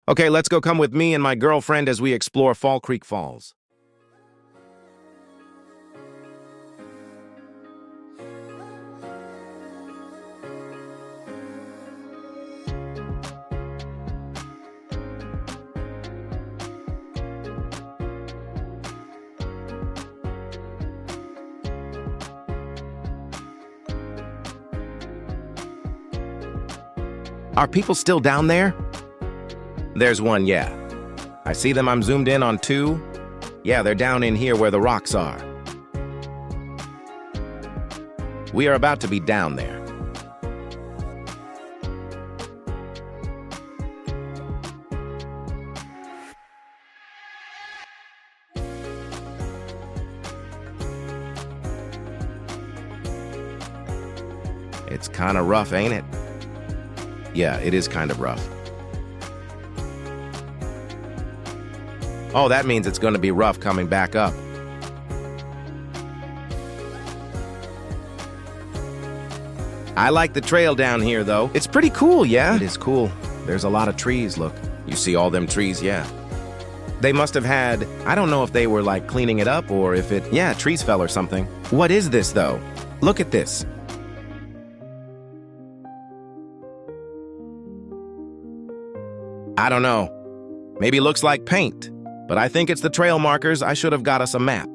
Okay, let's go come with me and my girlfriend as we explore Fall Creek Falls. Are people still down there? There's one, yeah. I see them. I'm zoomed in on two. Yeah, they're down in here where the rocks are. We are about to be down there. It's kind of rough, ain't it? Yeah, it is kind of rough. Oh, that means it's going to be rough coming back up. I like the trail down here, though. It's pretty cool, yeah? It is cool. There's a lot of trees, look. You see all them trees, yeah. They must have had, I don't know if they were like cleaning it up or if trees fell or something. What is this, though? Look at this. I don't know. Maybe it looks like paint, but I think it's the trail markers. I should have got us a map.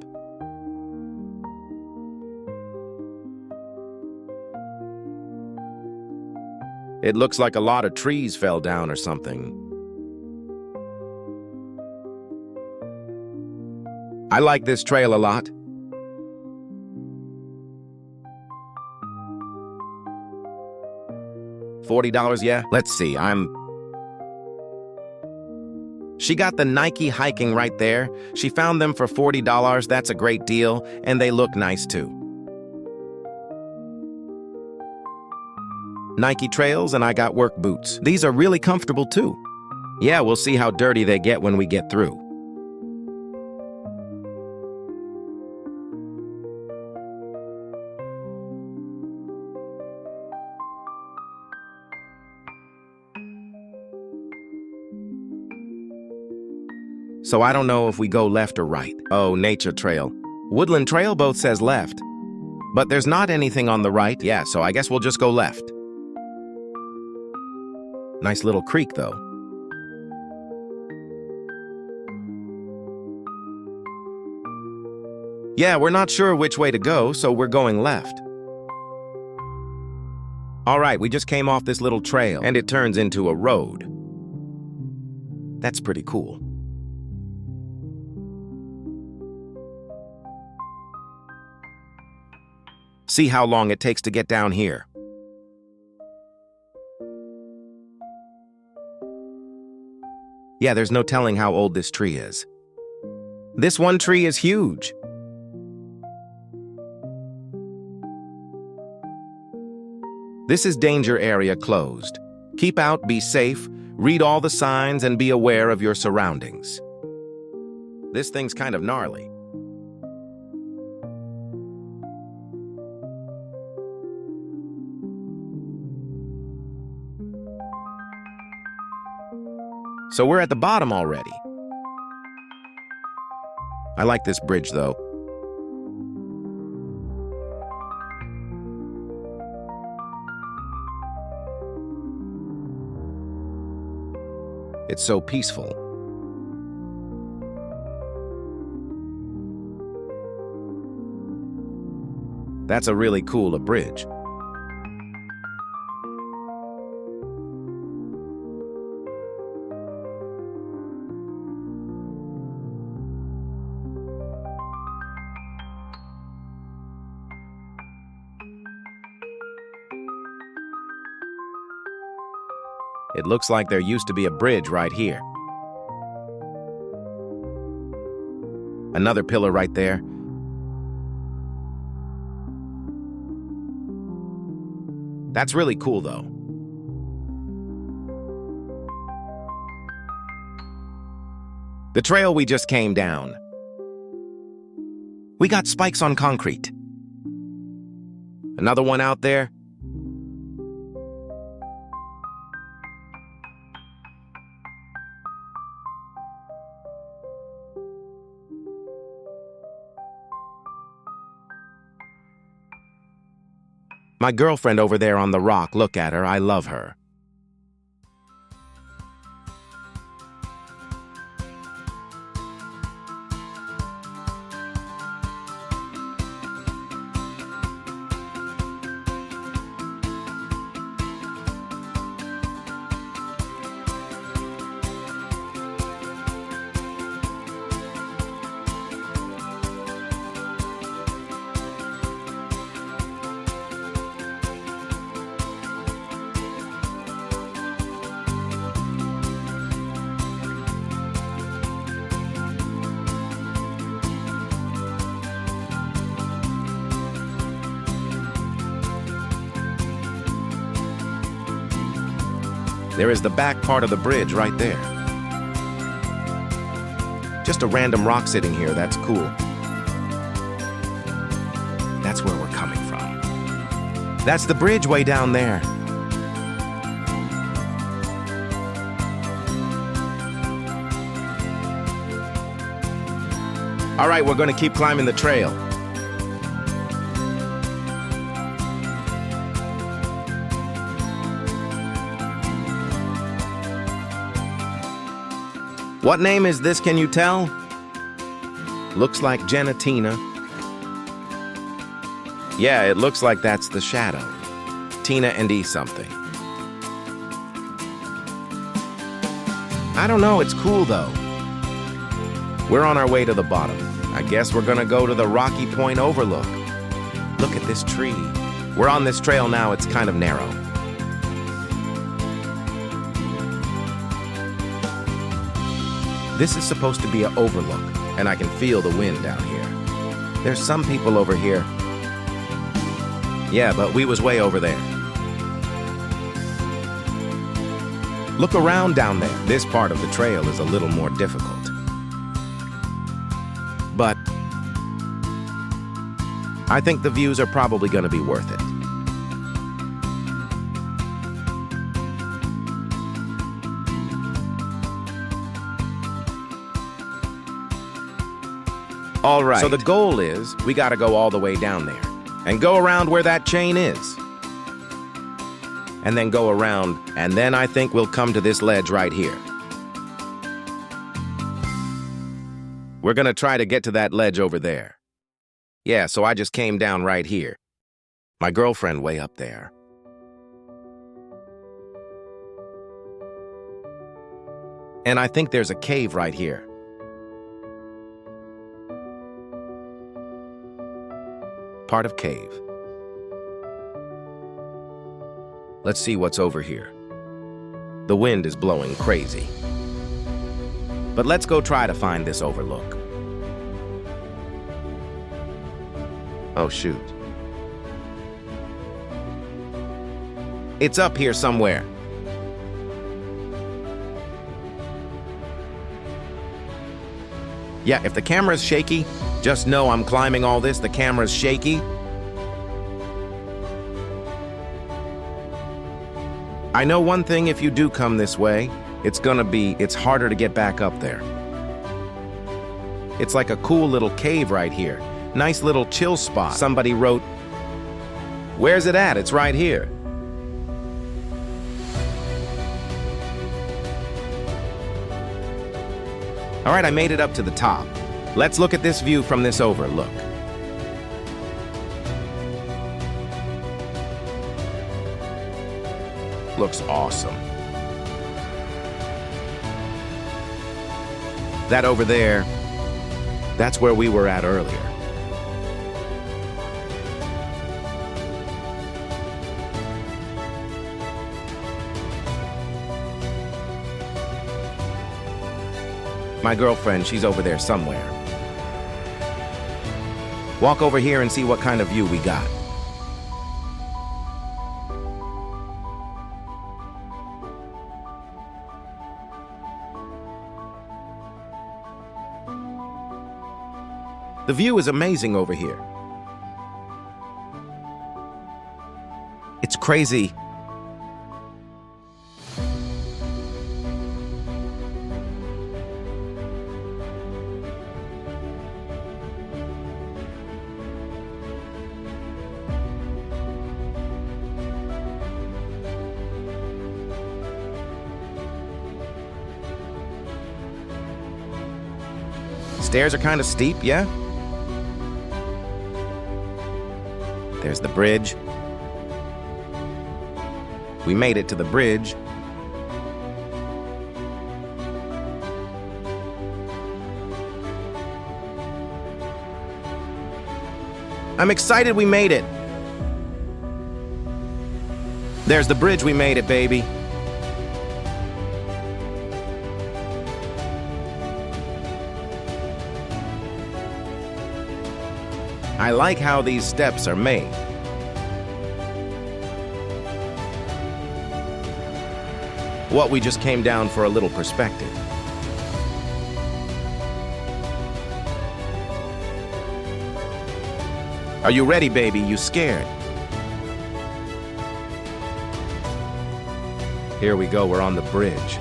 It looks like a lot of trees fell down or something. I like this trail a lot. $40, yeah? Let's see, She got the Nike hiking right there. She found them for $40. That's a great deal, and they look nice too. Nike trails, and I got work boots. These are really comfortable too. Yeah, we'll see how dirty they get when we get through. So I don't know if we go left or right. Oh, nature trail. Woodland trail both says left. But there's not anything on the right. Yeah, so I guess we'll just go left. Nice little creek, though. Yeah, we're not sure which way to go, so we're going left. All right, we just came off this little trail, and it turns into a road. That's pretty cool. See how long it takes to get down here. Yeah, there's no telling how old this tree is. This one tree is huge. This is danger area closed. Keep out, be safe, read all the signs, and be aware of your surroundings. This thing's kind of gnarly. So we're at the bottom already. I like this bridge, though. It's so peaceful. That's a really cool bridge. It looks like there used to be a bridge right here. Another pillar right there. That's really cool, though. The trail we just came down. We got spikes on concrete. Another one out there. My girlfriend over there on the rock, look at her, I love her. There is the back part of the bridge right there. Just a random rock sitting here, that's cool. That's where we're coming from. That's the bridge way down there. All right, we're gonna keep climbing the trail. What name is this, can you tell? Looks like Genatina. Yeah, it looks like that's the shadow. Tina and E something. I don't know, it's cool though. We're on our way to the bottom. I guess we're gonna go to the Rocky Point Overlook. Look at this tree. We're on this trail now, it's kind of narrow. This is supposed to be an overlook, and I can feel the wind down here. There's some people over here. Yeah, but we was way over there. Look around down there. This part of the trail is a little more difficult. But I think the views are probably going to be worth it. All right. So the goal is we got to go all the way down there and go around where that chain is. And then go around, and then I think we'll come to this ledge right here. We're going to try to get to that ledge over there. Yeah, so I just came down right here. My girlfriend way up there. And I think there's a cave right here. Part of cave. Let's see what's over here. The wind is blowing crazy. But let's go try to find this overlook. Oh, shoot. It's up here somewhere. Yeah, if the camera's shaky, just know I'm climbing all this, the camera's shaky. I know one thing, if you do come this way, it's harder to get back up there. It's like a cool little cave right here. Nice little chill spot. Somebody wrote, "Where's it at? It's right here." All right, I made it up to the top. Let's look at this view from this overlook. Looks awesome. That over there, that's where we were at earlier. My girlfriend, she's over there somewhere. Walk over here and see what kind of view we got. The view is amazing over here. It's crazy. Stairs are kind of steep, yeah? There's the bridge. We made it to the bridge. I'm excited we made it. There's the bridge, we made it, baby. I like how these steps are made. What, we just came down for a little perspective. Are you ready, baby? You scared? Here we go, we're on the bridge.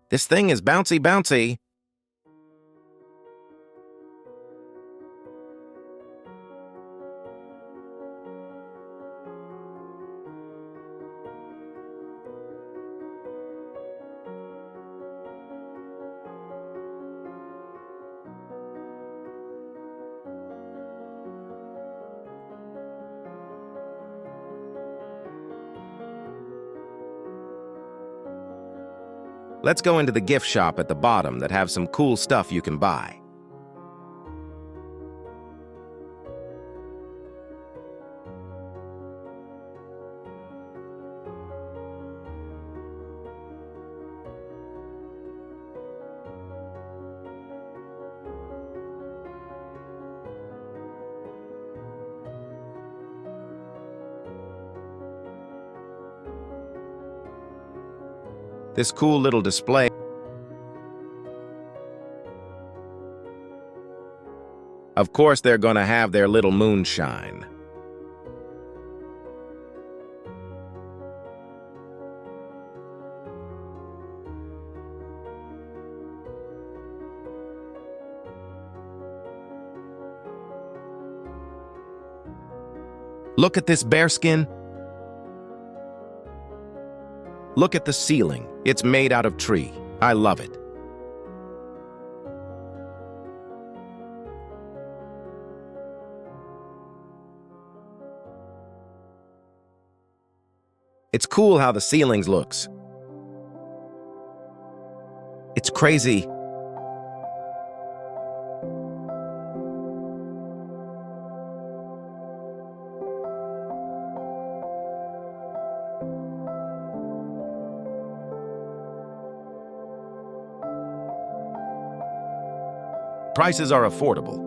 This thing is bouncy, bouncy. Let's go into the gift shop at the bottom that have some cool stuff you can buy. This cool little display. Of course, they're gonna have their little moonshine. Look at this bearskin. Look at the ceiling. It's made out of tree. I love it. It's cool how the ceilings looks. It's crazy. Prices are affordable.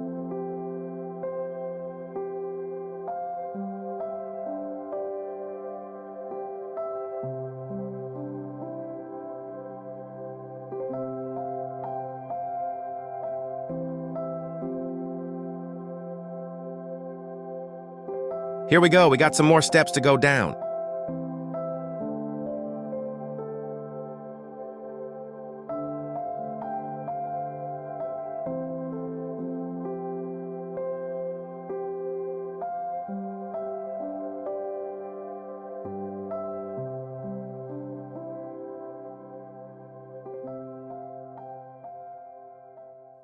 Here we go, we got some more steps to go down.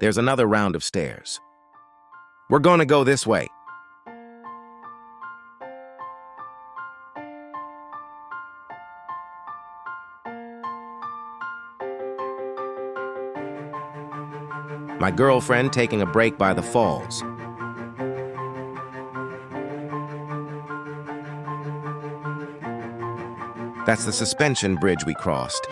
There's another round of stairs. We're gonna go this way. My girlfriend taking a break by the falls. That's the suspension bridge we crossed.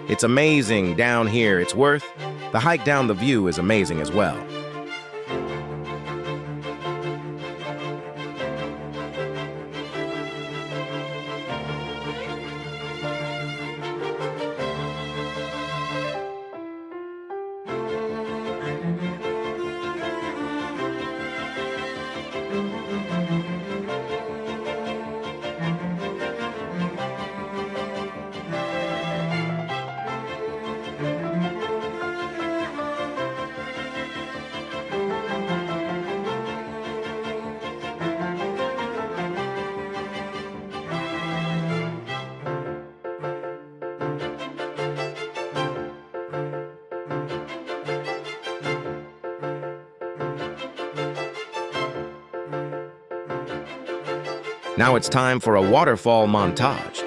It's amazing down here. It's worth. The hike down the view is amazing as well. Now it's time for a waterfall montage.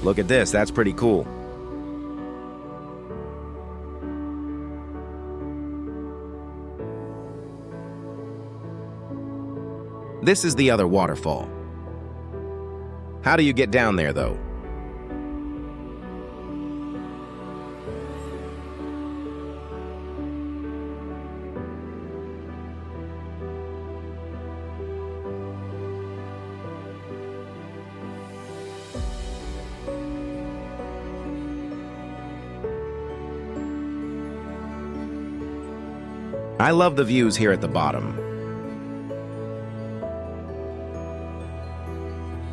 Look at this, that's pretty cool. This is the other waterfall. How do you get down there, though? I love the views here at the bottom.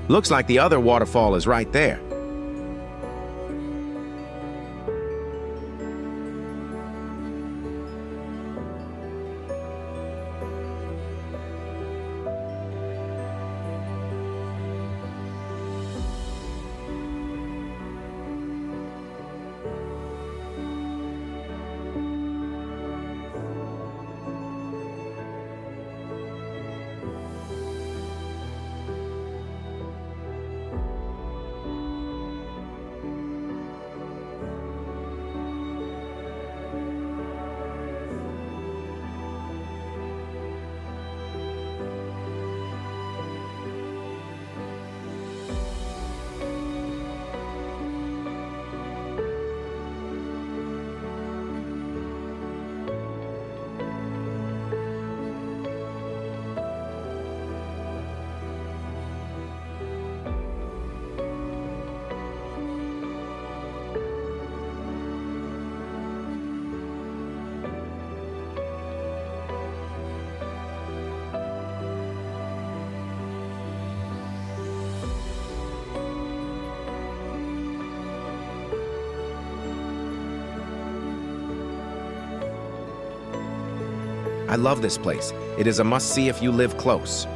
Looks like the other waterfall is right there. I love this place. It is a must-see if you live close.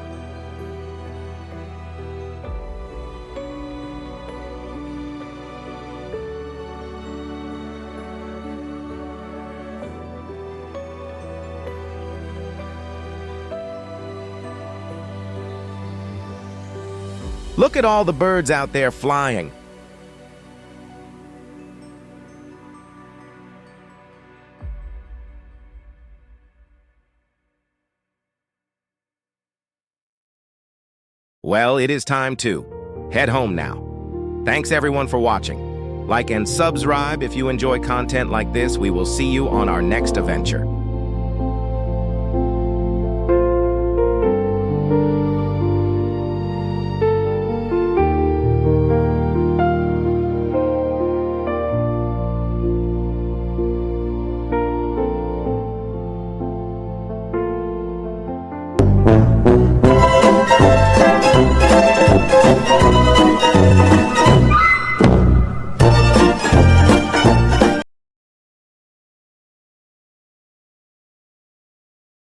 Look at all the birds out there flying. Well, it is time to head home now. Thanks everyone for watching. Like and subscribe if you enjoy content like this. We will see you on our next adventure.